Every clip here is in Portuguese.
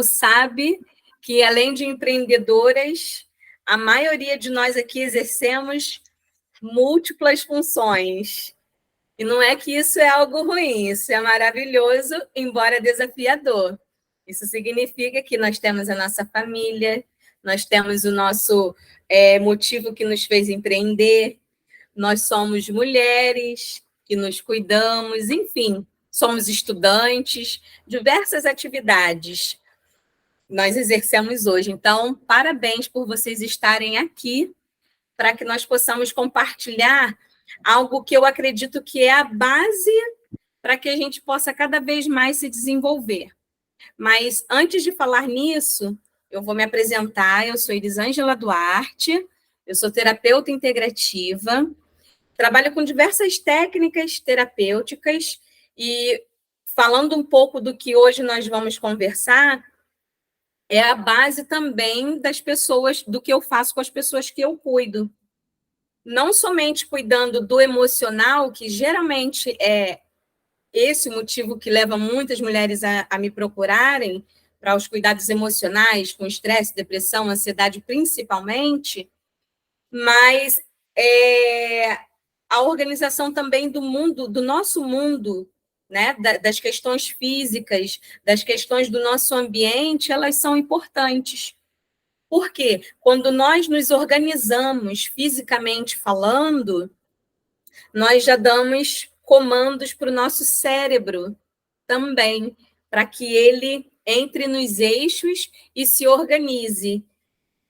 sabe que, além de empreendedoras, a maioria de nós aqui exercemos múltiplas funções. E não é que isso é algo ruim, isso é maravilhoso, embora desafiador. Isso significa que nós temos a nossa família, nós temos o nosso motivo que nos fez empreender, nós somos mulheres que nos cuidamos, enfim, somos estudantes, diversas atividades nós exercemos hoje. Então, parabéns por vocês estarem aqui para que nós possamos compartilhar algo que eu acredito que é a base para que a gente possa cada vez mais se desenvolver. Mas, antes de falar nisso, eu vou me apresentar. Eu sou Elisângela Duarte, eu sou terapeuta integrativa, trabalho com diversas técnicas terapêuticas e, falando um pouco do que hoje nós vamos conversar, é a base também das pessoas, do que eu faço com as pessoas que eu cuido. Não somente cuidando do emocional, que geralmente é esse o motivo que leva muitas mulheres a me procurarem, para os cuidados emocionais, com estresse, depressão, ansiedade principalmente, mas a organização também do mundo, do nosso mundo, né, das questões físicas, das questões do nosso ambiente, elas são importantes. Por quê? Quando nós nos organizamos fisicamente falando, nós já damos comandos para o nosso cérebro também, para que ele entre nos eixos e se organize.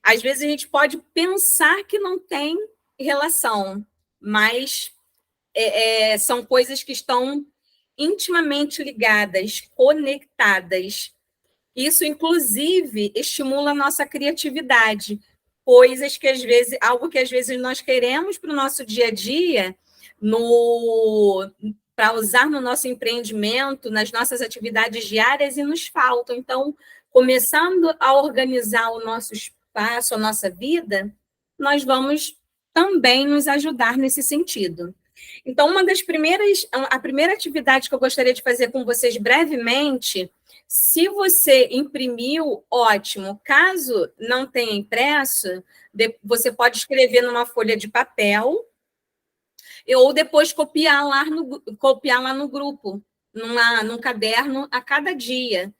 Às vezes a gente pode pensar que não tem relação, mas são coisas que estão intimamente ligadas, conectadas. Isso, inclusive, estimula a nossa criatividade, coisas que, às vezes, algo que às vezes nós queremos para o nosso dia a dia, para usar no nosso empreendimento, nas nossas atividades diárias, e nos faltam. Então, começando a organizar o nosso espaço, a nossa vida, nós vamos também nos ajudar nesse sentido. Então, a primeira atividade que eu gostaria de fazer com vocês brevemente, se você imprimiu, ótimo. Caso não tenha impresso, você pode escrever numa folha de papel ou depois copiar lá no grupo, num caderno a cada dia.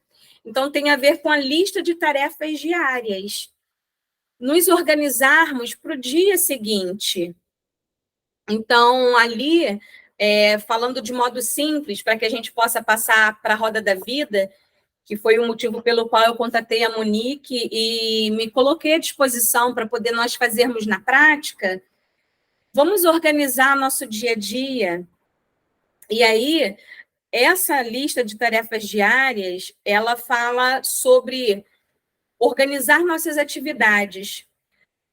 Então, tem a ver com a lista de tarefas diárias. Nos organizarmos para o dia seguinte. Então, ali, falando de modo simples, para que a gente possa passar para a roda da vida, que foi o motivo pelo qual eu contatei a Monique e me coloquei à disposição para poder nós fazermos na prática, vamos organizar nosso dia a dia. E aí, essa lista de tarefas diárias, ela fala sobre organizar nossas atividades.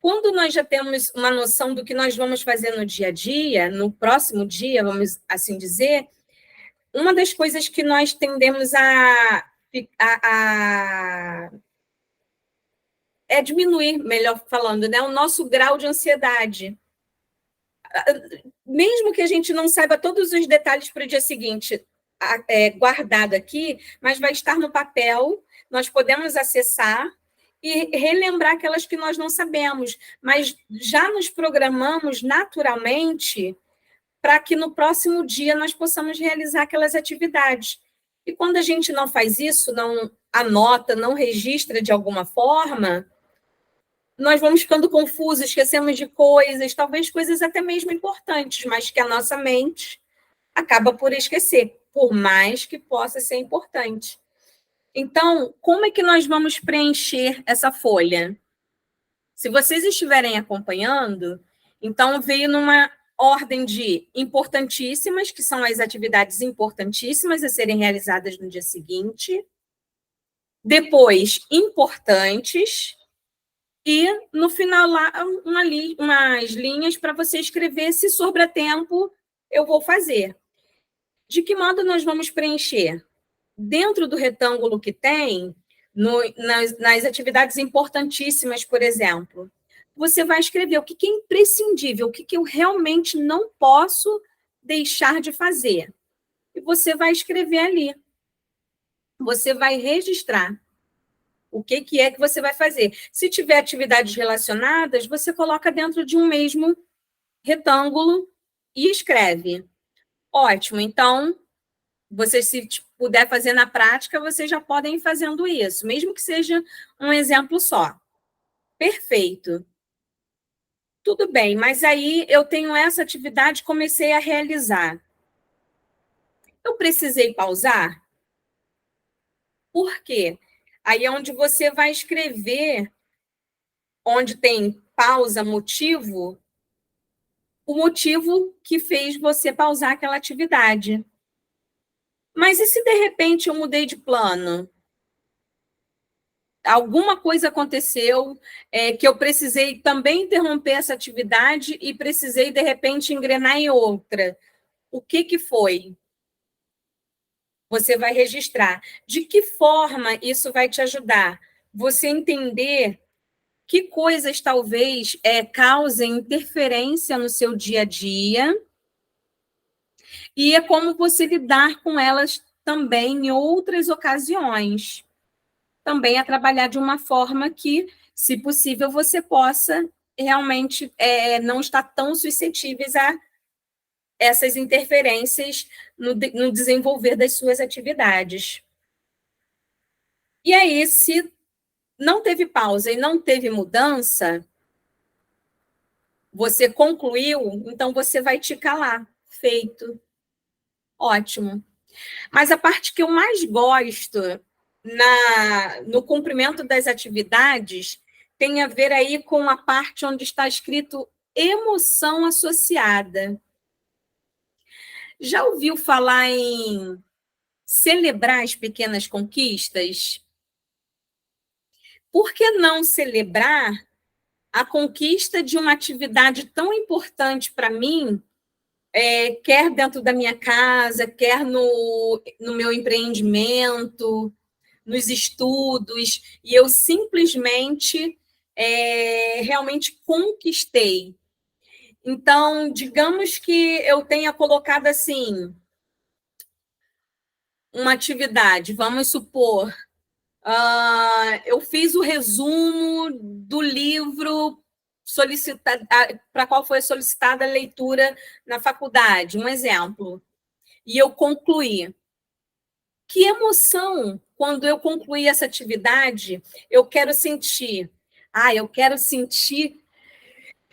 Quando nós já temos uma noção do que nós vamos fazer no dia a dia, no próximo dia, vamos assim dizer, uma das coisas que nós tendemos a diminuir, melhor falando, né, o nosso grau de ansiedade. Mesmo que a gente não saiba todos os detalhes para o dia seguinte, guardado aqui, mas vai estar no papel, nós podemos acessar e relembrar aquelas que nós não sabemos, mas já nos programamos naturalmente para que no próximo dia nós possamos realizar aquelas atividades. E quando a gente não faz isso, não anota, não registra de alguma forma, nós vamos ficando confusos, esquecemos de coisas, talvez coisas até mesmo importantes, mas que a nossa mente acaba por esquecer, por mais que possa ser importante. Então, como é que nós vamos preencher essa folha? Se vocês estiverem acompanhando, então veio numa ordem de importantíssimas, que são as atividades importantíssimas a serem realizadas no dia seguinte. Depois, importantes. E, no final, lá, umas linhas para você escrever se sobra tempo, eu vou fazer. De que modo nós vamos preencher? Dentro do retângulo que tem, nas atividades importantíssimas, por exemplo, você vai escrever o que é imprescindível, o que eu realmente não posso deixar de fazer. E você vai escrever ali. Você vai registrar. O que é que você vai fazer? Se tiver atividades relacionadas, você coloca dentro de um mesmo retângulo e escreve. Ótimo, então, vocês, se puder fazer na prática, vocês já podem ir fazendo isso, mesmo que seja um exemplo só. Perfeito. Tudo bem, mas aí eu tenho essa atividade, comecei a realizar. Eu precisei pausar? Por quê? Aí é onde você vai escrever, onde tem pausa, motivo, o motivo que fez você pausar aquela atividade. Mas e se de repente eu mudei de plano? Alguma coisa aconteceu que eu precisei também interromper essa atividade e precisei, de repente, engrenar em outra. O que foi? Você vai registrar. De que forma isso vai te ajudar? Você entender que coisas talvez causem interferência no seu dia a dia e é como você lidar com elas também em outras ocasiões. Também a trabalhar de uma forma que, se possível, você possa realmente não estar tão suscetíveis a essas interferências no desenvolver das suas atividades. E aí, se não teve pausa e não teve mudança, você concluiu, então você vai ticar lá, feito. Ótimo. Mas a parte que eu mais gosto no cumprimento das atividades tem a ver aí com a parte onde está escrito emoção associada. Já ouviu falar em celebrar as pequenas conquistas? Por que não celebrar a conquista de uma atividade tão importante para mim, quer dentro da minha casa, quer no meu empreendimento, nos estudos, e eu simplesmente realmente conquistei. Então, digamos que eu tenha colocado assim uma atividade, vamos supor, eu fiz o resumo do livro para qual foi solicitada a leitura na faculdade, um exemplo, e eu concluí. Que emoção quando eu concluir essa atividade, eu quero sentir. Eu quero sentir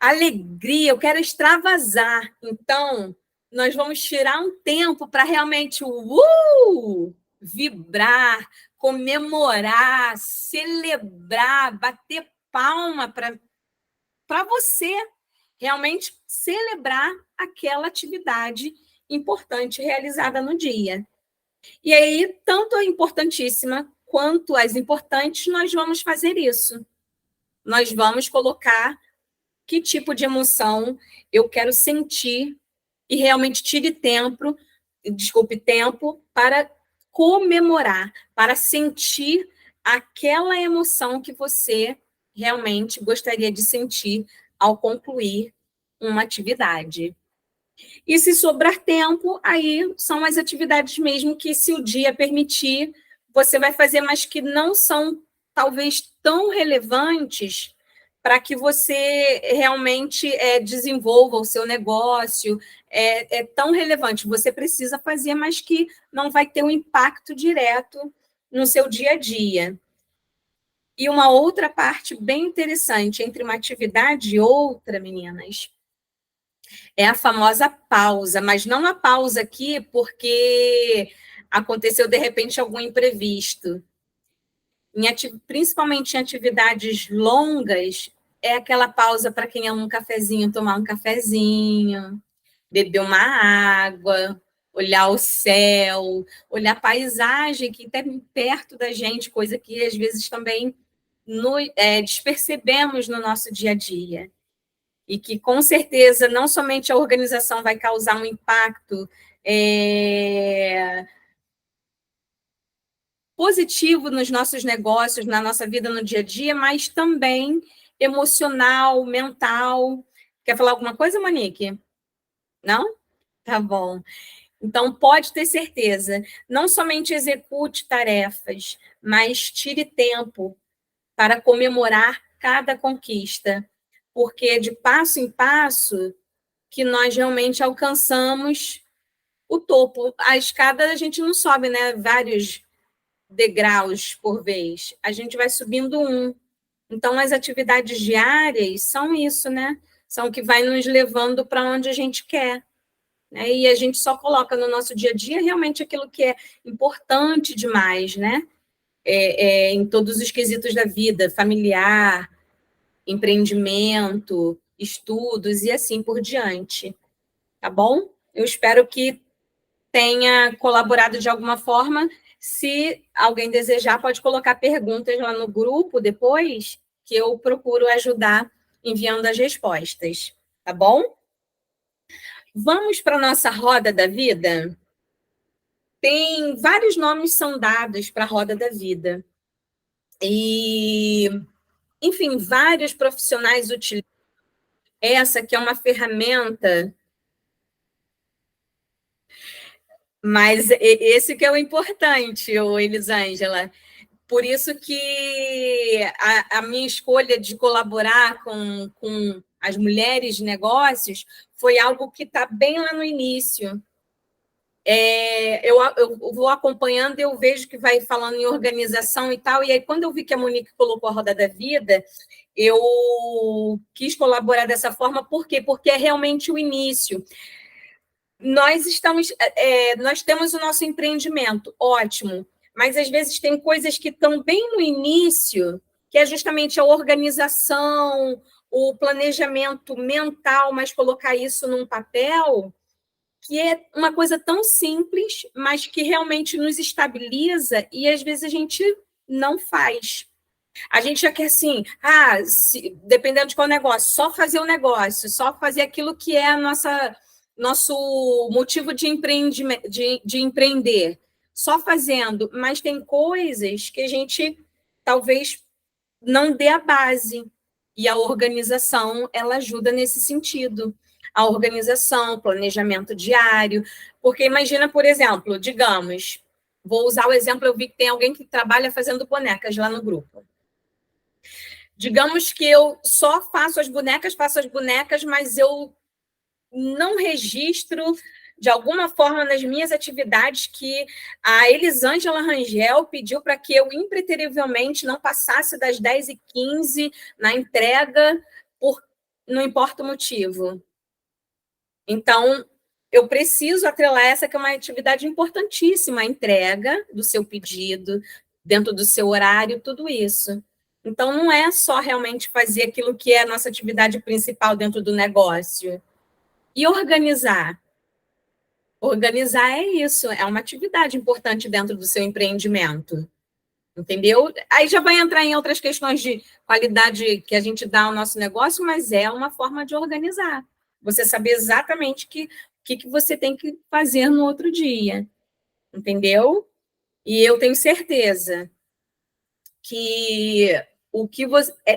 alegria, eu quero extravasar. Então, nós vamos tirar um tempo para realmente vibrar, comemorar, celebrar, bater palma para você realmente celebrar aquela atividade importante realizada no dia. E aí, tanto a importantíssima quanto as importantes, nós vamos fazer isso. Nós vamos colocar que tipo de emoção eu quero sentir e realmente tempo para comemorar, para sentir aquela emoção que você realmente gostaria de sentir ao concluir uma atividade. E se sobrar tempo, aí são as atividades mesmo que, se o dia permitir, você vai fazer, mas que não são talvez tão relevantes para que você realmente desenvolva o seu negócio, é tão relevante. Você precisa fazer, mas que não vai ter um impacto direto no seu dia a dia. E uma outra parte bem interessante entre uma atividade e outra, meninas, é a famosa pausa, mas não a pausa aqui porque aconteceu de repente algum imprevisto. Principalmente em atividades longas, é aquela pausa para quem ama um cafezinho, tomar um cafezinho, beber uma água, olhar o céu, olhar a paisagem que está perto da gente, coisa que às vezes também despercebemos no nosso dia a dia. E que, com certeza, não somente a organização vai causar um impacto positivo nos nossos negócios, na nossa vida no dia a dia, mas também emocional, mental. Quer falar alguma coisa, Monique? Não? Tá bom. Então, pode ter certeza, não somente execute tarefas, mas tire tempo para comemorar cada conquista, porque é de passo em passo que nós realmente alcançamos o topo. A escada a gente não sobe, né? Vários degraus por vez. A gente vai subindo um. Então, as atividades diárias são isso, né? São o que vai nos levando para onde a gente quer. Né? E a gente só coloca no nosso dia a dia realmente aquilo que é importante demais, né? Em todos os quesitos da vida, familiar, empreendimento, estudos e assim por diante. Tá bom? Eu espero que tenha colaborado de alguma forma. Se alguém desejar, pode colocar perguntas lá no grupo depois, que eu procuro ajudar enviando as respostas. Tá bom? Vamos para a nossa roda da vida? Tem vários nomes são dados para a roda da vida. E, enfim, vários profissionais utilizam essa, que é uma ferramenta, mas esse que é o importante, Elisângela. Por isso que a minha escolha de colaborar com as mulheres de negócios foi algo que está bem lá no início. Eu vou acompanhando e eu vejo que vai falando em organização e tal, e aí quando eu vi que a Monique colocou a Roda da Vida, eu quis colaborar dessa forma, por quê? Porque é realmente o início. Nós temos o nosso empreendimento, ótimo, mas às vezes tem coisas que estão bem no início, que é justamente a organização, o planejamento mental, mas colocar isso num papel, que é uma coisa tão simples, mas que realmente nos estabiliza e às vezes a gente não faz. A gente já quer assim, dependendo de qual negócio, só fazer o negócio, só fazer aquilo que é nosso motivo de empreendimento, de empreender, só fazendo, mas tem coisas que a gente talvez não dê a base. E a organização, ela ajuda nesse sentido. A organização, planejamento diário. Porque imagina, por exemplo, digamos, vou usar o exemplo, eu vi que tem alguém que trabalha fazendo bonecas lá no grupo. Digamos que eu só faço as bonecas, mas eu não registro de alguma forma nas minhas atividades que a Elisângela Rangel pediu para que eu impreterivelmente não passasse das 10h15 na entrega, não importa o motivo. Então, eu preciso atrelar essa, que é uma atividade importantíssima, a entrega do seu pedido, dentro do seu horário, tudo isso. Então, não é só realmente fazer aquilo que é a nossa atividade principal dentro do negócio. E organizar? Organizar é isso, é uma atividade importante dentro do seu empreendimento. Entendeu? Aí já vai entrar em outras questões de qualidade que a gente dá ao nosso negócio, mas é uma forma de organizar. Você saber exatamente o que você tem que fazer no outro dia. Entendeu? E eu tenho certeza que o que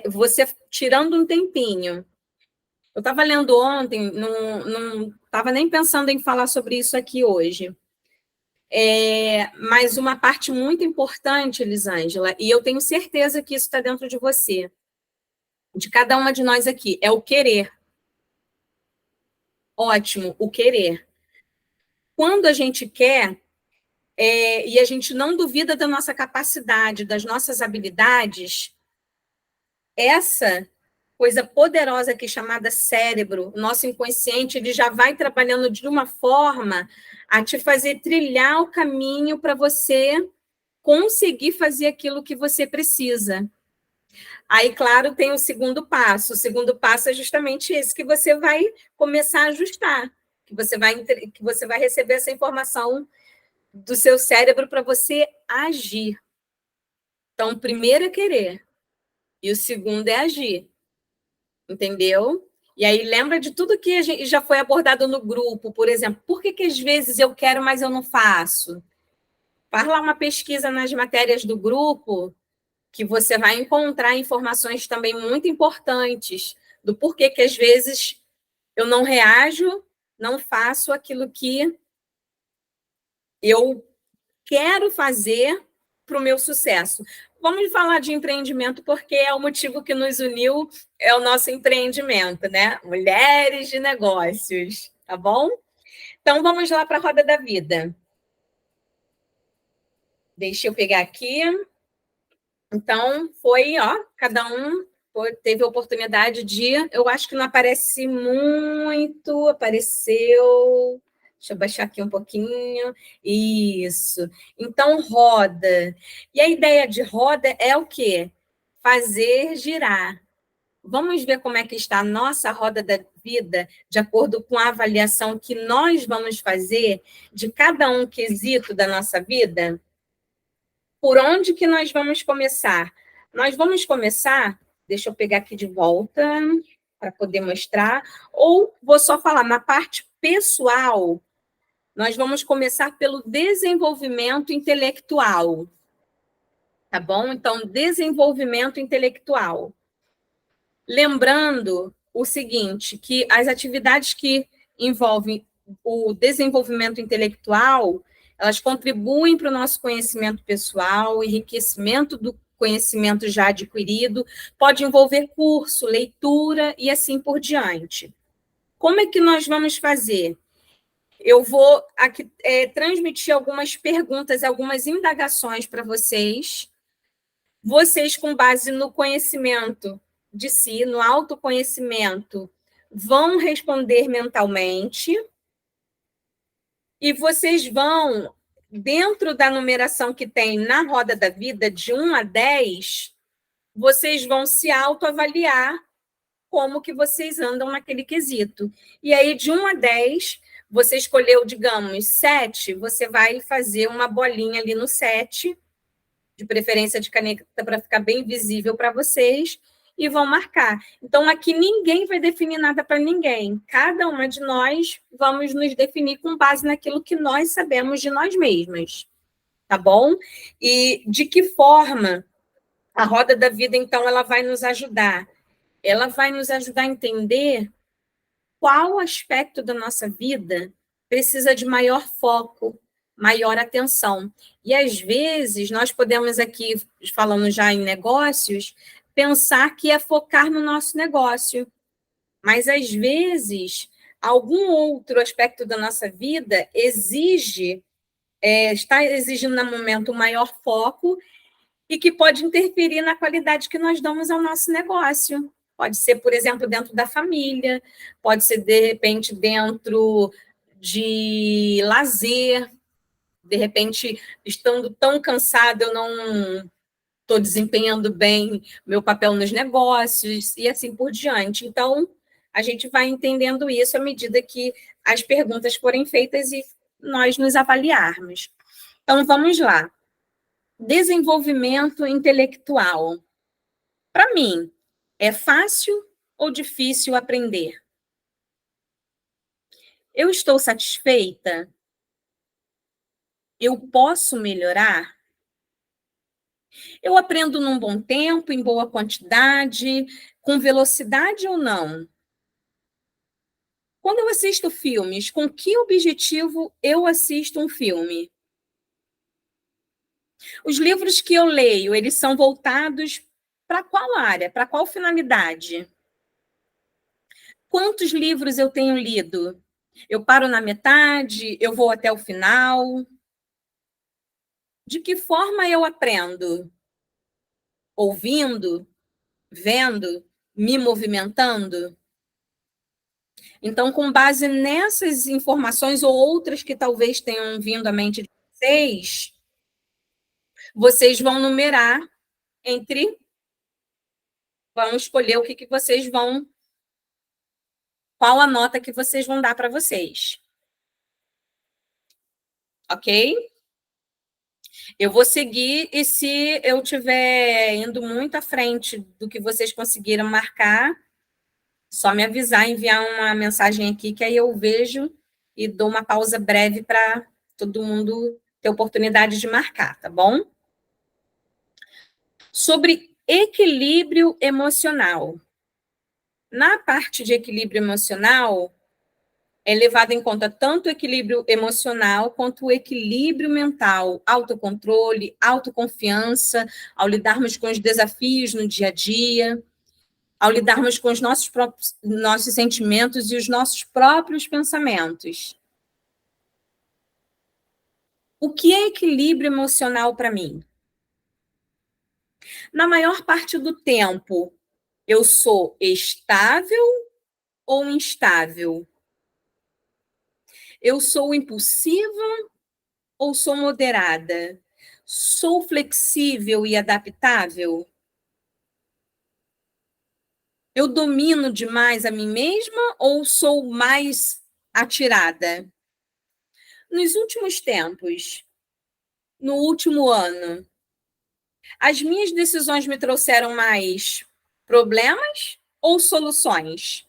você tirando um tempinho. Eu estava lendo ontem, não estava nem pensando em falar sobre isso aqui hoje. Mas uma parte muito importante, Elisângela, e eu tenho certeza que isso está dentro de você, de cada uma de nós aqui, é o querer. Ótimo, o querer. Quando a gente quer, e a gente não duvida da nossa capacidade, das nossas habilidades, essa coisa poderosa aqui chamada cérebro, o nosso inconsciente, ele já vai trabalhando de uma forma a te fazer trilhar o caminho para você conseguir fazer aquilo que você precisa. Aí, claro, tem o segundo passo. O segundo passo é justamente esse, que você vai começar a ajustar, que você vai receber essa informação do seu cérebro para você agir. Então, o primeiro é querer, e o segundo é agir. Entendeu? E aí lembra de tudo que a gente já foi abordado no grupo, por exemplo, por que às vezes eu quero, mas eu não faço? Faz lá uma pesquisa nas matérias do grupo, que você vai encontrar informações também muito importantes do porquê que às vezes eu não reajo, não faço aquilo que eu quero fazer, para o meu sucesso? Vamos falar de empreendimento, porque é o motivo que nos uniu, é o nosso empreendimento, né? Mulheres de negócios, tá bom? Então, vamos lá para a roda da vida. Deixa eu pegar aqui. Então, foi, ó, cada um teve a oportunidade de. Eu acho que não aparece muito, apareceu. Deixa eu baixar aqui um pouquinho. Isso. Então, roda. E a ideia de roda é o quê? Fazer girar. Vamos ver como é que está a nossa roda da vida, de acordo com a avaliação que nós vamos fazer de cada um quesito da nossa vida? Por onde que nós vamos começar? Nós vamos começar, deixa eu pegar aqui de volta para poder mostrar, ou vou só falar na parte pessoal, nós vamos começar pelo desenvolvimento intelectual, tá bom? Então, desenvolvimento intelectual. Lembrando o seguinte, que as atividades que envolvem o desenvolvimento intelectual, elas contribuem para o nosso conhecimento pessoal, enriquecimento do conhecimento já adquirido, pode envolver curso, leitura e assim por diante. Como é que nós vamos fazer? Eu vou aqui transmitir algumas perguntas, algumas indagações para vocês. Vocês, com base no conhecimento de si, no autoconhecimento, vão responder mentalmente e vocês vão, dentro da numeração que tem na roda da vida, de 1 a 10, vocês vão se autoavaliar como que vocês andam naquele quesito. E aí, de 1 a 10, você escolheu, digamos, 7, você vai fazer uma bolinha ali no 7, de preferência de caneta para ficar bem visível para vocês, e vão marcar. Então, aqui ninguém vai definir nada para ninguém. Cada uma de nós vamos nos definir com base naquilo que nós sabemos de nós mesmas, tá bom? E de que forma a roda da vida, então, ela vai nos ajudar? Ela vai nos ajudar a entender qual aspecto da nossa vida precisa de maior foco, maior atenção. E, às vezes, nós podemos aqui, falando já em negócios, pensar que é focar no nosso negócio. Mas, às vezes, algum outro aspecto da nossa vida está exigindo, no momento, um maior foco e que pode interferir na qualidade que nós damos ao nosso negócio. Pode ser, por exemplo, dentro da família, pode ser, de repente, dentro de lazer, de repente, estando tão cansada, eu não estou desempenhando bem meu papel nos negócios, e assim por diante. Então, a gente vai entendendo isso à medida que as perguntas forem feitas e nós nos avaliarmos. Então, vamos lá. Desenvolvimento intelectual. Para mim, é fácil ou difícil aprender? Eu estou satisfeita? Eu posso melhorar? Eu aprendo num bom tempo, em boa quantidade, com velocidade ou não? Quando eu assisto filmes, com que objetivo eu assisto um filme? Os livros que eu leio, eles são voltados para qual área, para qual finalidade? Quantos livros eu tenho lido? Eu paro na metade? Eu vou até o final? De que forma eu aprendo? Ouvindo? Vendo? Me movimentando? Então, com base nessas informações ou outras que talvez tenham vindo à mente de vocês, vocês vão numerar entre, vão escolher o que vocês vão, qual a nota que vocês vão dar para vocês. Ok? Eu vou seguir e se eu estiver indo muito à frente do que vocês conseguiram marcar, só me avisar, enviar uma mensagem aqui, que aí eu vejo e dou uma pausa breve para todo mundo ter oportunidade de marcar, tá bom? Sobre equilíbrio emocional. Na parte de equilíbrio emocional, É levado em conta tanto o equilíbrio emocional quanto o equilíbrio mental, autocontrole, autoconfiança, ao lidarmos com os desafios no dia a dia, ao lidarmos com os nossos sentimentos e os nossos próprios pensamentos. O que é equilíbrio emocional para mim? Na maior parte do tempo, eu sou estável ou instável? Eu sou impulsiva ou sou moderada? Sou flexível e adaptável? Eu domino demais a mim mesma ou sou mais atirada? Nos últimos tempos, no último ano, as minhas decisões me trouxeram mais problemas ou soluções?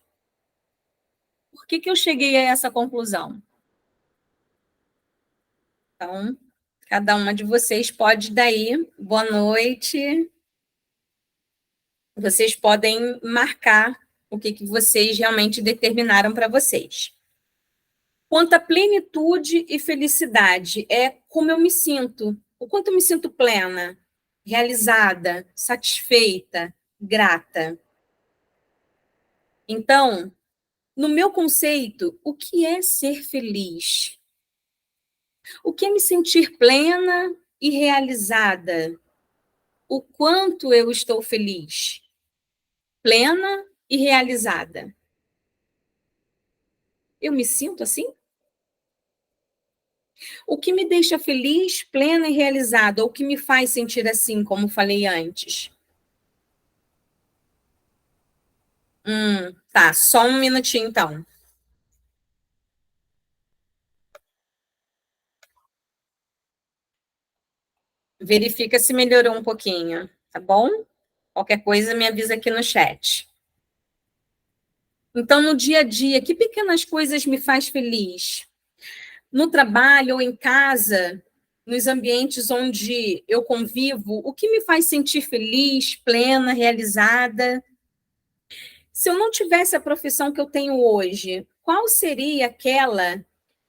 Por que eu cheguei a essa conclusão? Então, cada uma de vocês pode daí, boa noite, vocês podem marcar o que vocês realmente determinaram para vocês. Quanto à plenitude e felicidade, é como eu me sinto, o quanto eu me sinto plena, realizada, satisfeita, grata. Então, no meu conceito, o que é ser feliz? O que é me sentir plena e realizada? O quanto eu estou feliz, plena e realizada? Eu me sinto assim? O que me deixa feliz, plena e realizada? Ou o que me faz sentir assim, como falei antes? Tá, só um minutinho então. Verifica se melhorou um pouquinho, tá bom? Qualquer coisa me avisa aqui no chat. Então, no dia a dia, que pequenas coisas me faz feliz? No trabalho ou em casa, nos ambientes onde eu convivo, o que me faz sentir feliz, plena, realizada? Se eu não tivesse a profissão que eu tenho hoje, qual seria aquela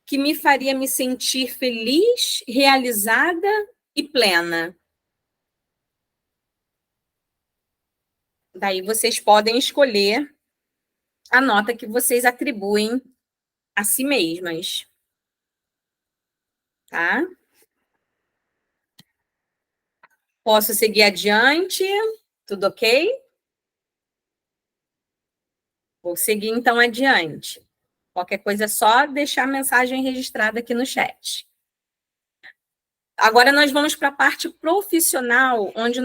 que me faria me sentir feliz, realizada e plena? Daí vocês podem escolher a nota que vocês atribuem a si mesmas, tá? Posso seguir adiante? Tudo ok? Vou seguir então adiante. Qualquer coisa é só deixar a mensagem registrada aqui no chat. Agora nós vamos para a parte profissional, onde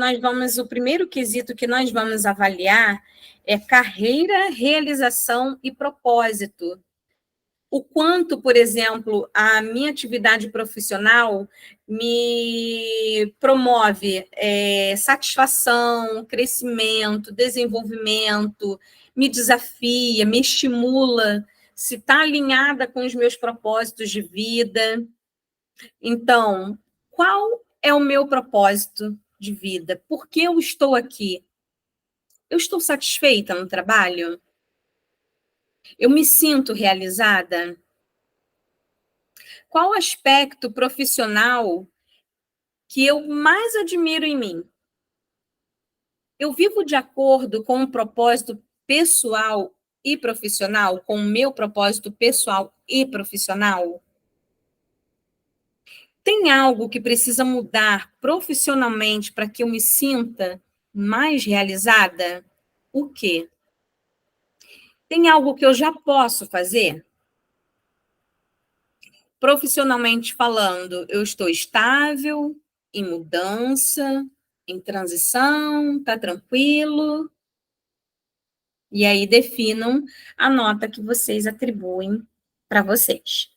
o primeiro quesito que nós vamos avaliar é carreira, realização e propósito. O quanto, por exemplo, a minha atividade profissional me promove satisfação, crescimento, desenvolvimento, me desafia, me estimula, se está alinhada com os meus propósitos de vida. Então, qual é o meu propósito de vida? Por que eu estou aqui? Eu estou satisfeita no trabalho? Eu me sinto realizada? Qual aspecto profissional que eu mais admiro em mim? Eu vivo de acordo com um propósito pessoal e profissional, com o meu propósito pessoal e profissional? Tem algo que precisa mudar profissionalmente para que eu me sinta mais realizada? O quê? Tem algo que eu já posso fazer? Profissionalmente falando, eu estou estável, em mudança, em transição, tá tranquilo? E aí definam a nota que vocês atribuem para vocês.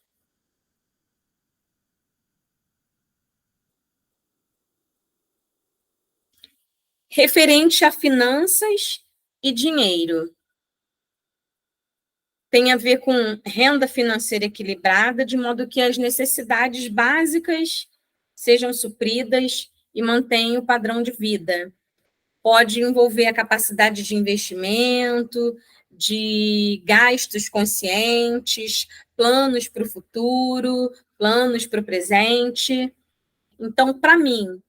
Referente a finanças e dinheiro, tem a ver com renda financeira equilibrada, de modo que as necessidades básicas sejam supridas e mantenham o padrão de vida. Pode envolver a capacidade de investimento, de gastos conscientes, planos para o futuro, planos para o presente. Então, para mim,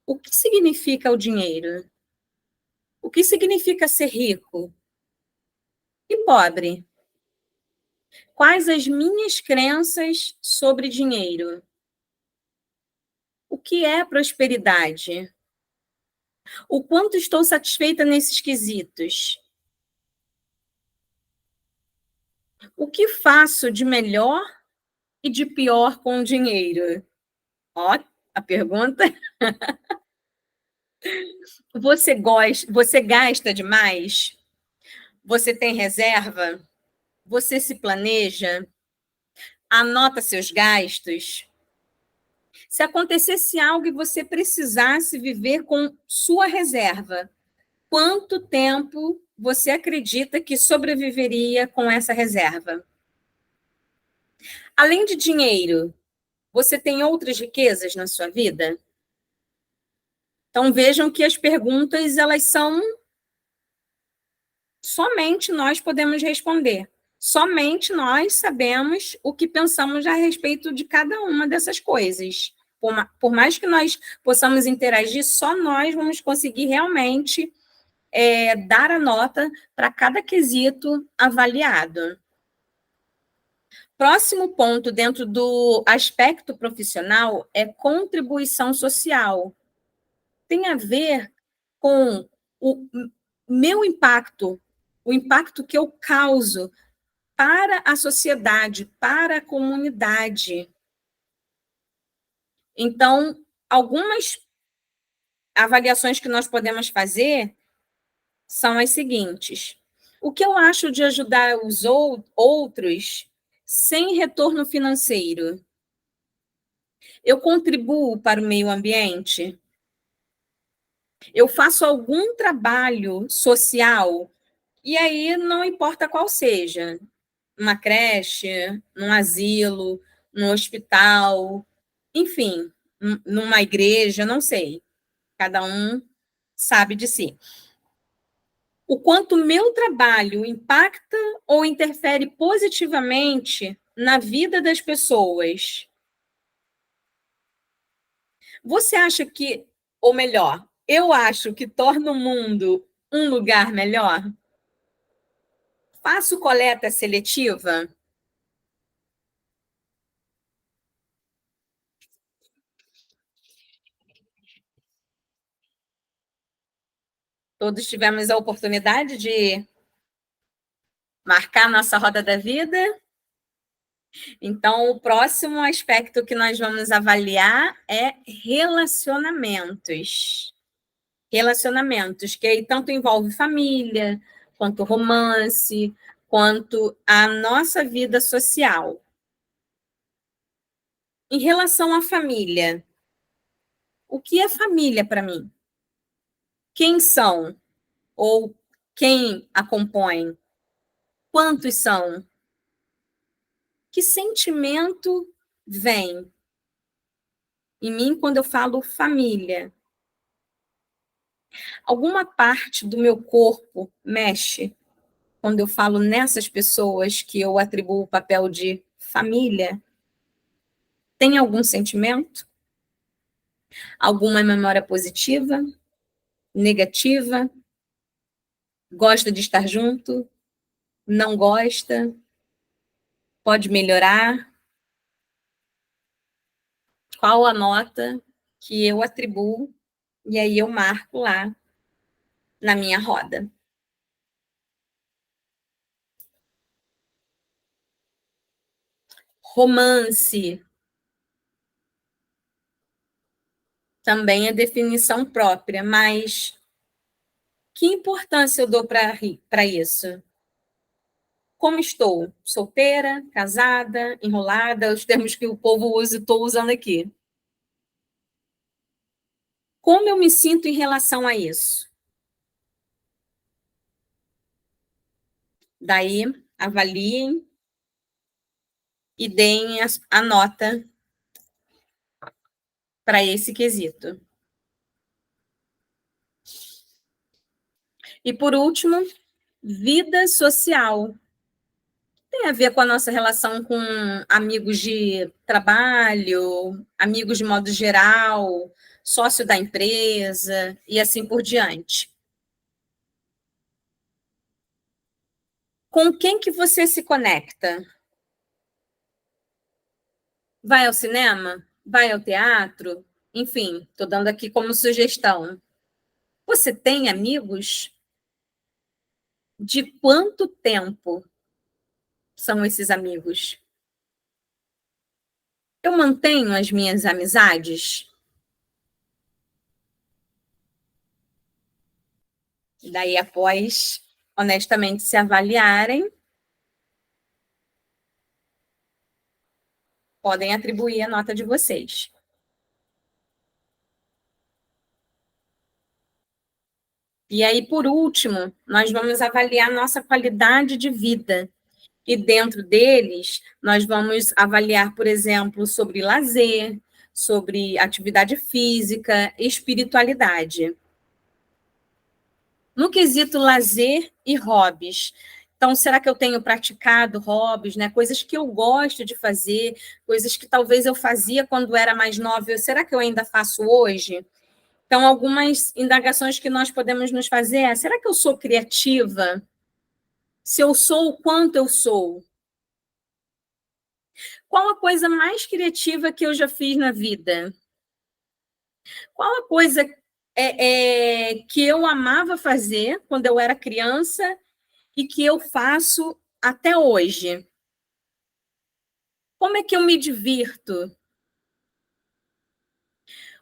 o que significa o dinheiro? O que significa ser rico e pobre? Quais as minhas crenças sobre dinheiro? O que é prosperidade? O quanto estou satisfeita nesses quesitos? O que faço de melhor e de pior com o dinheiro? Ó, a pergunta. Você gasta demais? Você tem reserva? Você se planeja? Anota seus gastos? Se acontecesse algo e você precisasse viver com sua reserva, quanto tempo você acredita que sobreviveria com essa reserva? Além de dinheiro, você tem outras riquezas na sua vida? Então vejam que as perguntas, elas são somente nós podemos responder. Somente nós sabemos o que pensamos a respeito de cada uma dessas coisas. Por mais que nós possamos interagir, só nós vamos conseguir realmente dar a nota para cada quesito avaliado. Próximo ponto dentro do aspecto profissional é contribuição social. Tem a ver com o meu impacto, o impacto que eu causo para a sociedade, para a comunidade. Então, algumas avaliações que nós podemos fazer são as seguintes: o que eu acho de ajudar os outros sem retorno financeiro? Eu contribuo para o meio ambiente? Eu faço algum trabalho social? E aí, não importa qual seja, uma creche, num asilo, num hospital, enfim, numa igreja, não sei. Cada um sabe de si. O quanto meu trabalho impacta ou interfere positivamente na vida das pessoas. Você acha que, ou melhor, eu acho que torna o mundo um lugar melhor? Faço coleta seletiva? Todos tivemos a oportunidade de marcar nossa roda da vida? Então, o próximo aspecto que nós vamos avaliar é relacionamentos. Relacionamentos, que aí tanto envolve família, quanto romance, quanto a nossa vida social. Em relação à família, o que é família para mim? Quem são? Ou quem a compõe? Quantos são? Que sentimento vem em mim quando eu falo família? Alguma parte do meu corpo mexe quando eu falo nessas pessoas que eu atribuo o papel de família? Tem algum sentimento? Alguma memória positiva? Negativa? Gosta de estar junto? Não gosta? Pode melhorar? Qual a nota que eu atribuo? E aí eu marco lá na minha roda. Romance também é definição própria, mas que importância eu dou para isso? Como estou? Solteira, casada, enrolada, os termos que o povo usa, estou usando aqui. Como eu me sinto em relação a isso? Daí, avaliem e deem a nota para esse quesito. E, por último, vida social. Tem a ver com a nossa relação com amigos de trabalho, amigos de modo geral, sócio da empresa e assim por diante. Com quem que você se conecta? Vai ao cinema? Vai ao teatro? Enfim, estou dando aqui como sugestão. Você tem amigos? De quanto tempo são esses amigos? Eu mantenho as minhas amizades? Daí, após, honestamente, se avaliarem, podem atribuir a nota de vocês. E aí, por último, nós vamos avaliar nossa qualidade de vida. E dentro deles, nós vamos avaliar, por exemplo, sobre lazer, sobre atividade física, espiritualidade. No quesito lazer e hobbies. Então, será que eu tenho praticado hobbies, né? Coisas que eu gosto de fazer, coisas que talvez eu fazia quando era mais nova, será que eu ainda faço hoje? Então, algumas indagações que nós podemos nos fazer é: será que eu sou criativa? Se eu sou, o quanto eu sou? Qual a coisa mais criativa que eu já fiz na vida? Qual a coisa que eu amava fazer quando eu era criança e que eu faço até hoje? Como é que eu me divirto?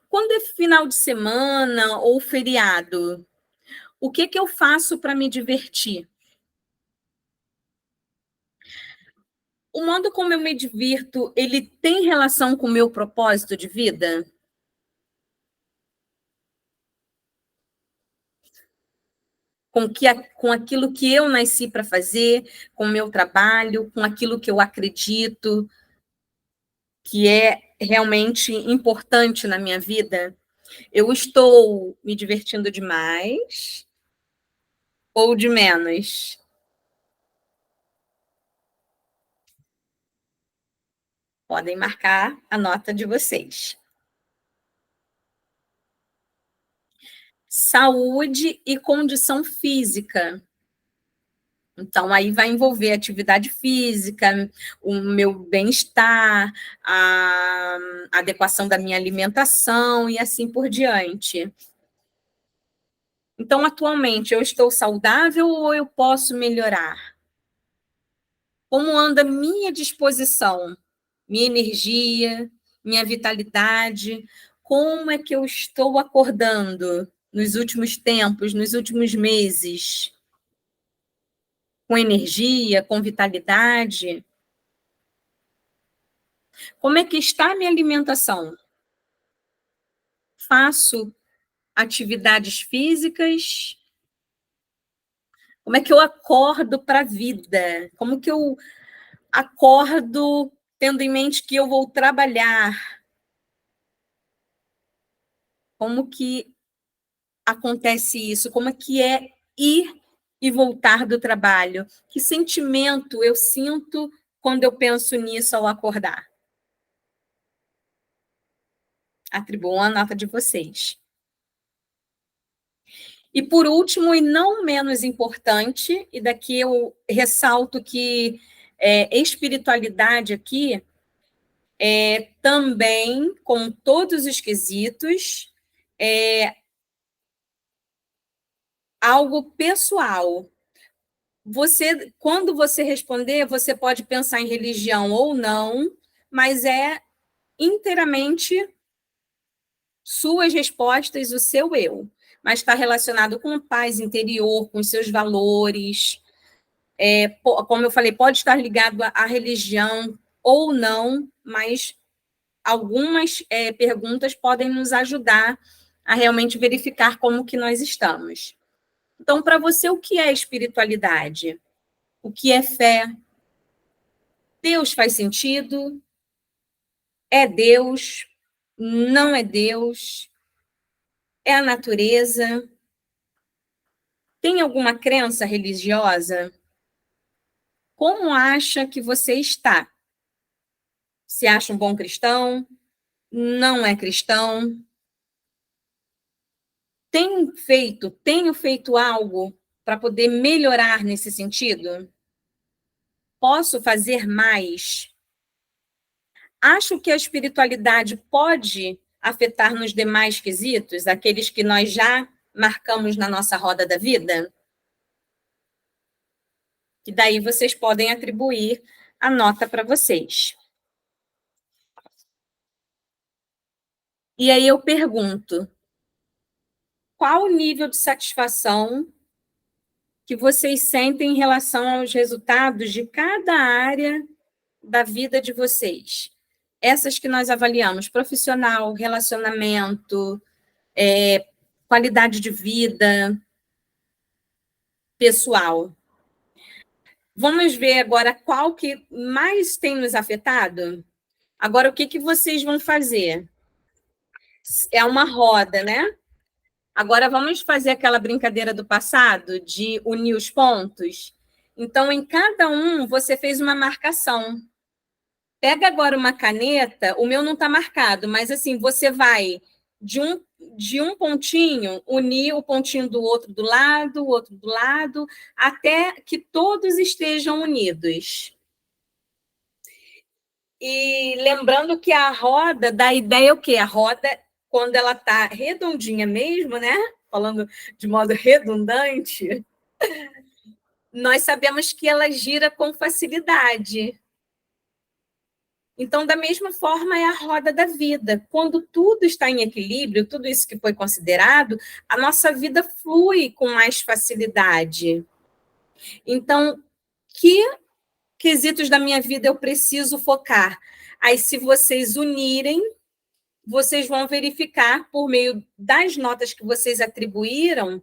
Quando é final de semana ou feriado, o que eu faço para me divertir? O modo como eu me divirto, ele tem relação com o meu propósito de vida? Com aquilo que eu nasci para fazer, com o meu trabalho, com aquilo que eu acredito que é realmente importante na minha vida? Eu estou me divertindo demais ou de menos? Podem marcar a nota de vocês. Saúde e condição física. Então, aí vai envolver atividade física, o meu bem-estar, a adequação da minha alimentação e assim por diante. Então, atualmente, eu estou saudável ou eu posso melhorar? Como anda minha disposição, minha energia, minha vitalidade? Como é que eu estou acordando nos últimos tempos, nos últimos meses? Com energia, com vitalidade? Como é que está a minha alimentação? Faço atividades físicas? Como é que eu acordo para a vida? Como que eu acordo tendo em mente que eu vou trabalhar? Como que acontece isso? Como é que é ir e voltar do trabalho? Que sentimento eu sinto quando eu penso nisso ao acordar? Atribuam a nota de vocês. E por último, e não menos importante, e daqui eu ressalto que espiritualidade aqui é também, com todos os quesitos, algo pessoal. Quando você responder, você pode pensar em religião ou não, mas é inteiramente suas respostas, o seu eu. Mas está relacionado com paz interior, com seus valores. Como eu falei, pode estar ligado à religião ou não, mas algumas perguntas podem nos ajudar a realmente verificar como que nós estamos. Então, para você, o que é espiritualidade? O que é fé? Deus faz sentido? É Deus? Não é Deus? É a natureza? Tem alguma crença religiosa? Como acha que você está? Se acha um bom cristão? Não é cristão? Tenho feito algo para poder melhorar nesse sentido? Posso fazer mais? Acho que a espiritualidade pode afetar nos demais quesitos, aqueles que nós já marcamos na nossa roda da vida? E daí vocês podem atribuir a nota para vocês. E aí eu pergunto, qual o nível de satisfação que vocês sentem em relação aos resultados de cada área da vida de vocês? Essas que nós avaliamos, profissional, relacionamento, qualidade de vida, pessoal. Vamos ver agora qual que mais tem nos afetado? Agora, o que, que vocês vão fazer? É uma roda, né? Agora, vamos fazer aquela brincadeira do passado, de unir os pontos? Então, em cada um, você fez uma marcação. Pega agora uma caneta, o meu não está marcado, mas assim, você vai de um pontinho, unir o pontinho do outro do lado, o outro do lado, até que todos estejam unidos. E lembrando que a roda dá ideia o quê? A roda, quando ela está redondinha mesmo, né? Falando de modo redundante, nós sabemos que ela gira com facilidade. Então, da mesma forma, é a roda da vida. Quando tudo está em equilíbrio, tudo isso que foi considerado, a nossa vida flui com mais facilidade. Então, que quesitos da minha vida eu preciso focar? Aí, se vocês unirem, vocês vão verificar, por meio das notas que vocês atribuíram,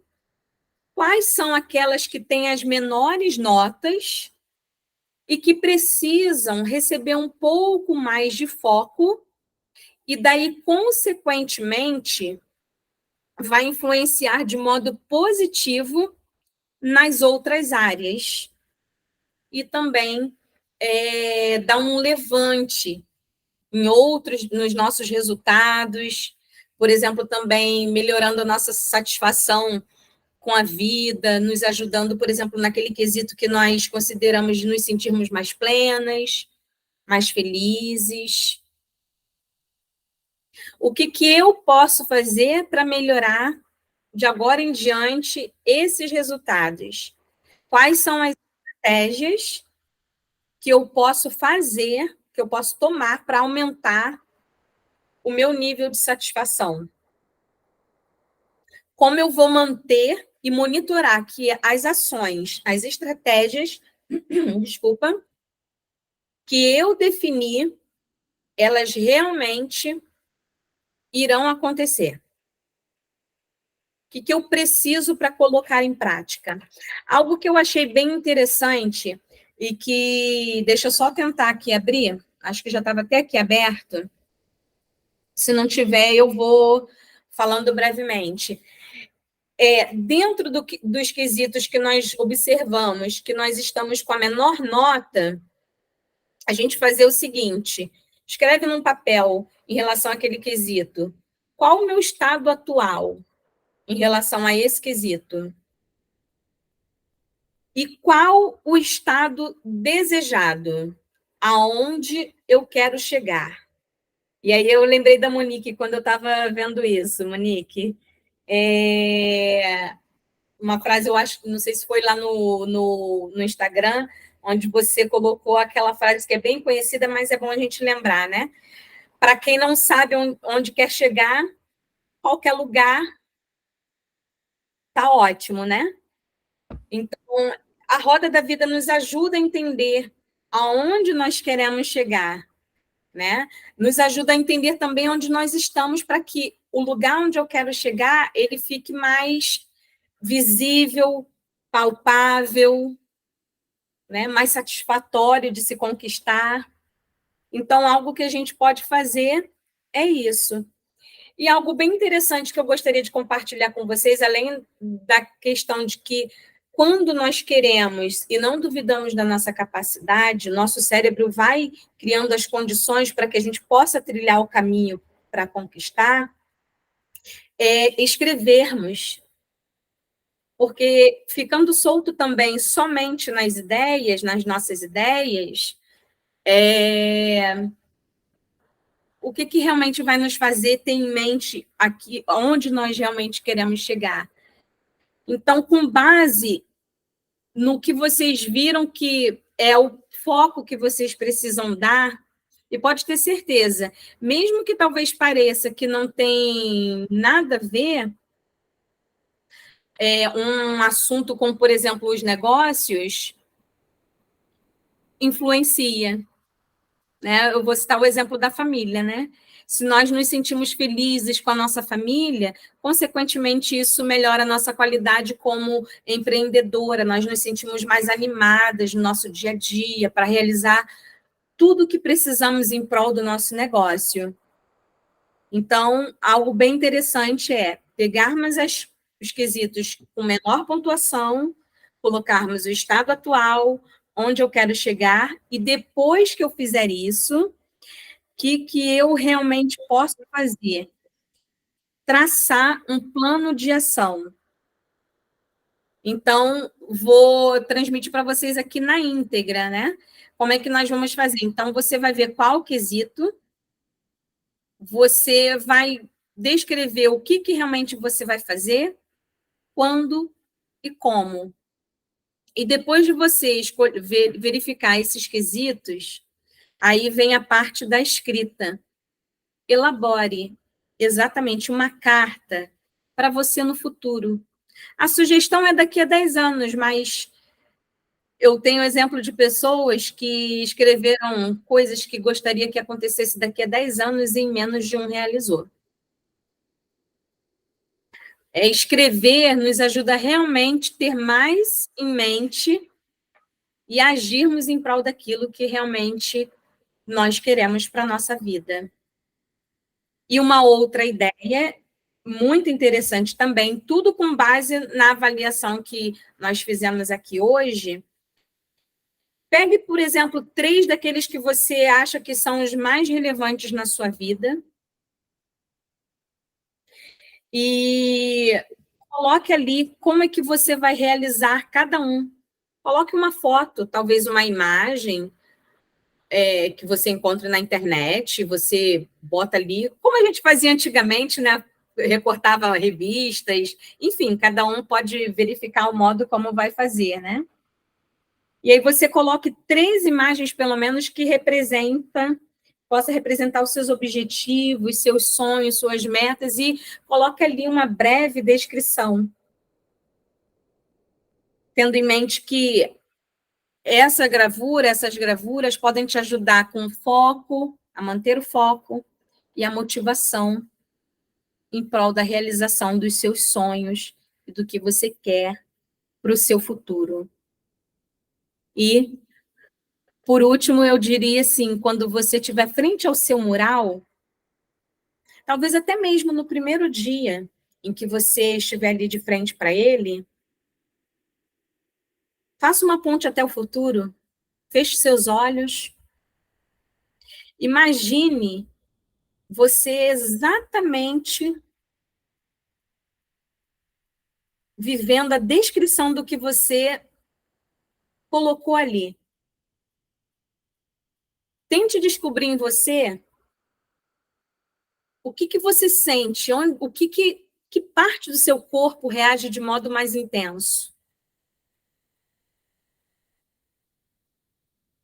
quais são aquelas que têm as menores notas e que precisam receber um pouco mais de foco, e daí, consequentemente, vai influenciar de modo positivo nas outras áreas. E também dar um levante em outros, nos nossos resultados, por exemplo, também melhorando a nossa satisfação com a vida, nos ajudando, por exemplo, naquele quesito que nós consideramos de nos sentirmos mais plenas, mais felizes. O que, que eu posso fazer para melhorar, de agora em diante, esses resultados? Quais são as estratégias que eu posso fazer, que eu posso tomar para aumentar o meu nível de satisfação? Como eu vou manter e monitorar que as ações, as estratégias, desculpa, que eu defini, elas realmente irão acontecer? O que, que eu preciso para colocar em prática? Algo que eu achei bem interessante e que, deixa eu só tentar aqui abrir, acho que já estava até aqui aberto. Se não tiver, eu vou falando brevemente. Dentro dos quesitos que nós observamos, que nós estamos com a menor nota, a gente fazer o seguinte: escreve num papel, em relação àquele quesito, qual o meu estado atual em relação a esse quesito? E qual o estado desejado? Aonde eu quero chegar? E aí eu lembrei da Monique quando eu estava vendo isso. Monique, uma frase, eu acho, não sei se foi lá no Instagram, onde você colocou aquela frase que é bem conhecida, mas é bom a gente lembrar, né? Para quem não sabe onde quer chegar, qualquer lugar tá ótimo, né? Então, a roda da vida nos ajuda a entender aonde nós queremos chegar, né? Nos ajuda a entender também onde nós estamos, para que o lugar onde eu quero chegar, ele fique mais visível, palpável, né? Mais satisfatório de se conquistar. Então, algo que a gente pode fazer é isso. E algo bem interessante que eu gostaria de compartilhar com vocês, além da questão de que quando nós queremos e não duvidamos da nossa capacidade, nosso cérebro vai criando as condições para que a gente possa trilhar o caminho para conquistar, é escrevermos. Porque ficando solto também somente nas ideias, nas nossas ideias, o que realmente vai nos fazer ter em mente aqui onde nós realmente queremos chegar. Então, com base no que vocês viram que é o foco que vocês precisam dar, e pode ter certeza, mesmo que talvez pareça que não tem nada a ver, um assunto como, por exemplo, os negócios, influencia. Né? Eu vou citar o exemplo da família, né? Se nós nos sentimos felizes com a nossa família, consequentemente, isso melhora a nossa qualidade como empreendedora, nós nos sentimos mais animadas no nosso dia a dia para realizar tudo o que precisamos em prol do nosso negócio. Então, algo bem interessante é pegarmos os quesitos com menor pontuação, colocarmos o estado atual, onde eu quero chegar, e depois que eu fizer isso, o que eu realmente posso fazer? Traçar um plano de ação. Então, vou transmitir para vocês aqui na íntegra, né? Como é que nós vamos fazer? Então, você vai ver qual quesito, você vai descrever o que realmente você vai fazer, quando e como. E depois de você verificar esses quesitos, aí vem a parte da escrita. Elabore exatamente uma carta para você no futuro. A sugestão é daqui a 10 anos, mas eu tenho exemplo de pessoas que escreveram coisas que gostaria que acontecesse daqui a 10 anos e em menos de um realizou. Escrever nos ajuda realmente a ter mais em mente e agirmos em prol daquilo que realmente nós queremos para a nossa vida. E uma outra ideia muito interessante também, tudo com base na avaliação que nós fizemos aqui hoje. Pegue, por exemplo, 3 daqueles que você acha que são os mais relevantes na sua vida e coloque ali como é que você vai realizar cada um. Coloque uma foto, talvez uma imagem que você encontra na internet, você bota ali, como a gente fazia antigamente, né? Recortava revistas, enfim, cada um pode verificar o modo como vai fazer, né? E aí você coloque 3 imagens, pelo menos, que possa representar os seus objetivos, seus sonhos, suas metas, e coloque ali uma breve descrição, tendo em mente que essas gravuras podem te ajudar com foco, a manter o foco e a motivação em prol da realização dos seus sonhos e do que você quer para o seu futuro. E, por último, eu diria assim, quando você estiver frente ao seu mural, talvez até mesmo no primeiro dia em que você estiver ali de frente para ele, faça uma ponte até o futuro, feche seus olhos, imagine você exatamente vivendo a descrição do que você colocou ali. Tente descobrir em você o que você sente, que parte do seu corpo reage de modo mais intenso.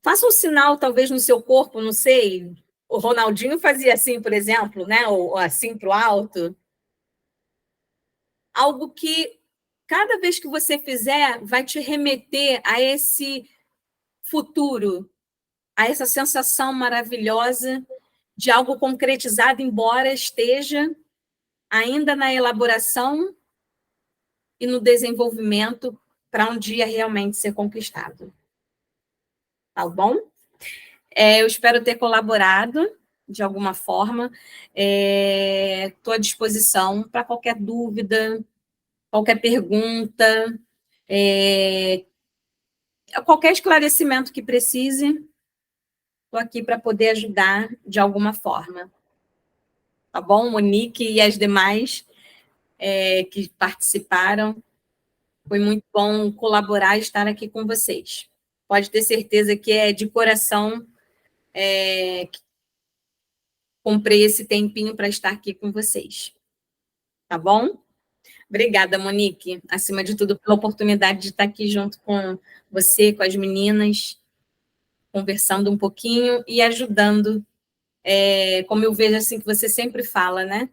Faça um sinal, talvez, no seu corpo, não sei. O Ronaldinho fazia assim, por exemplo, né? Ou assim para o alto. Algo que, cada vez que você fizer, vai te remeter a esse futuro, a essa sensação maravilhosa de algo concretizado, embora esteja ainda na elaboração e no desenvolvimento para um dia realmente ser conquistado. Tá bom? Eu espero ter colaborado. de alguma forma. Estou à disposição para qualquer dúvida, qualquer pergunta, qualquer esclarecimento que precise, estou aqui para poder ajudar de alguma forma. Tá bom, Monique e as demais que participaram. Foi muito bom colaborar e estar aqui com vocês. Pode ter certeza que é de coração que comprei esse tempinho para estar aqui com vocês. Tá bom? Obrigada, Monique, acima de tudo, pela oportunidade de estar aqui junto com você, com as meninas, conversando um pouquinho e ajudando, como eu vejo assim que você sempre fala, né?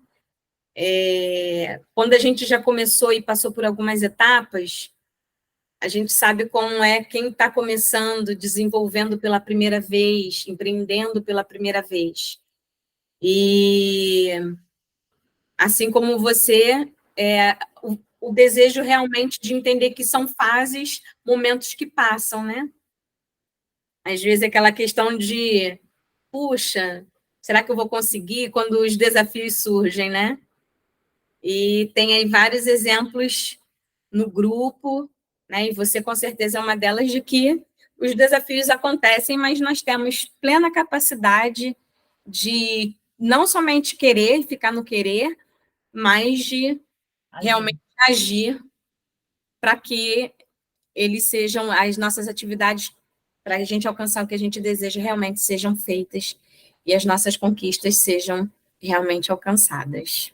Quando a gente já começou e passou por algumas etapas, a gente sabe como é quem está começando, desenvolvendo pela primeira vez, empreendendo pela primeira vez. E, assim como você, o desejo realmente de entender que são fases, momentos que passam, né? Às vezes aquela questão de, puxa, será que eu vou conseguir quando os desafios surgem, né? E tem aí vários exemplos no grupo, né? E você com certeza é uma delas de que os desafios acontecem, mas nós temos plena capacidade de não somente querer, ficar no querer, mas de realmente agir para que eles sejam, as nossas atividades, para a gente alcançar o que a gente deseja, realmente sejam feitas e as nossas conquistas sejam realmente alcançadas.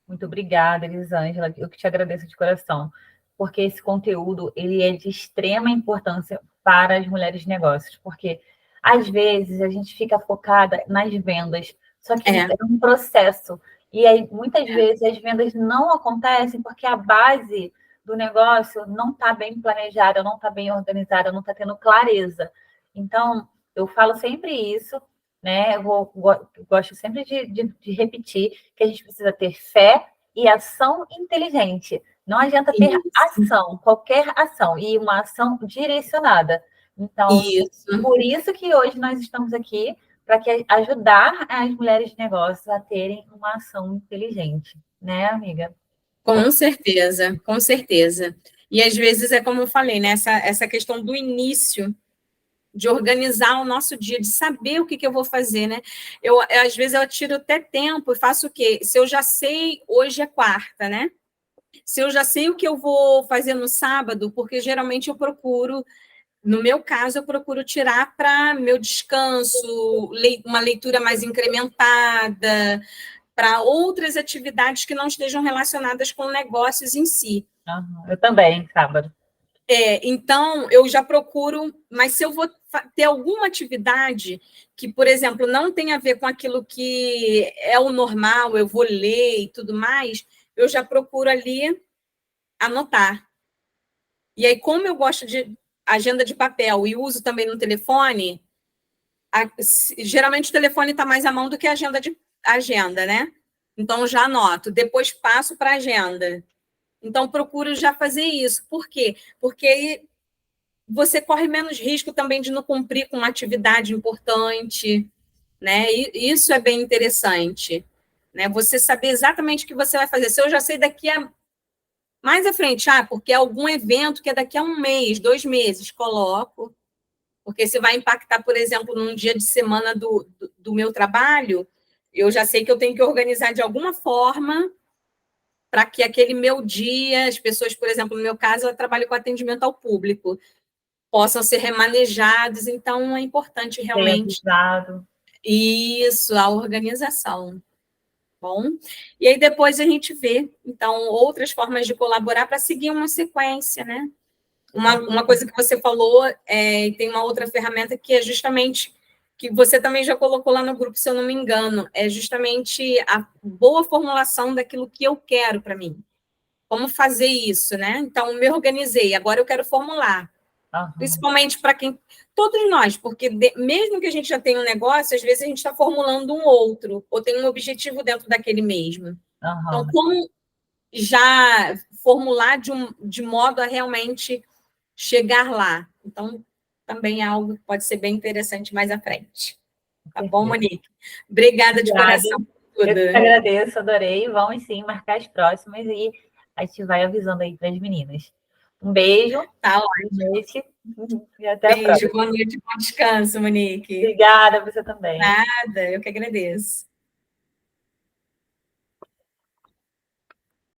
Muito obrigada, Elisângela. Eu que te agradeço de coração, porque esse conteúdo ele é de extrema importância para as mulheres de negócios, porque às vezes a gente fica focada nas vendas, só que é um processo. E aí, muitas vezes, as vendas não acontecem porque a base do negócio não está bem planejada, não está bem organizada, não está tendo clareza. Então, eu falo sempre isso, né? Gosto sempre de repetir que a gente precisa ter fé e ação inteligente. Não adianta ter ação, qualquer ação, e uma ação direcionada. Então, por isso que hoje nós estamos aqui, para ajudar as mulheres de negócios a terem uma ação inteligente, né, amiga? Com certeza, com certeza. E às vezes é como eu falei, né? Essa questão do início, de organizar o nosso dia, de saber o que eu vou fazer, né? Às vezes eu tiro até tempo e faço o quê? Se eu já sei, hoje é quarta, né? Se eu já sei o que eu vou fazer no sábado, porque geralmente eu procuro, no meu caso, eu procuro tirar para meu descanso, uma leitura mais incrementada, para outras atividades que não estejam relacionadas com negócios em si. Eu também, sábado. Então, eu já procuro, mas se eu vou ter alguma atividade que, por exemplo, não tem a ver com aquilo que é o normal, eu vou ler e tudo mais, eu já procuro ali anotar. E aí, como eu gosto de agenda de papel e uso também no telefone, geralmente o telefone está mais à mão do que a agenda, né? Então, eu já anoto. Depois passo para a agenda. Então, procuro já fazer isso. Por quê? Porque aí você corre menos risco também de não cumprir com uma atividade importante, né? E isso é bem interessante, né? Você saber exatamente o que você vai fazer. Se eu já sei daqui a mais à frente, porque é algum evento que é daqui a um mês, 2 meses, coloco, porque se vai impactar, por exemplo, num dia de semana do meu trabalho, eu já sei que eu tenho que organizar de alguma forma para que aquele meu dia, as pessoas, por exemplo, no meu caso, eu trabalho com atendimento ao público, possam ser remanejados, então é importante realmente isso, a organização. Bom, e aí depois a gente vê, então, outras formas de colaborar para seguir uma sequência, né? Uma coisa que você falou, tem uma outra ferramenta que é justamente, que você também já colocou lá no grupo, se eu não me engano, é justamente a boa formulação daquilo que eu quero para mim. Como fazer isso, né? Então, me organizei, agora eu quero formular. Principalmente para quem... Todos nós, porque mesmo que a gente já tenha um negócio, às vezes a gente está formulando um outro, ou tem um objetivo dentro daquele mesmo. Então, como já formular de modo a realmente chegar lá? Então, também é algo que pode ser bem interessante mais à frente. Tá bom, Monique? Obrigada de coração por tudo. Eu que agradeço, adorei. Vamos sim marcar as próximas e a gente vai avisando aí para as meninas. Um beijo. Tá ótimo. Boa noite. E até a próxima. Boa noite, bom descanso, Monique. Obrigada, você também. Nada, eu que agradeço.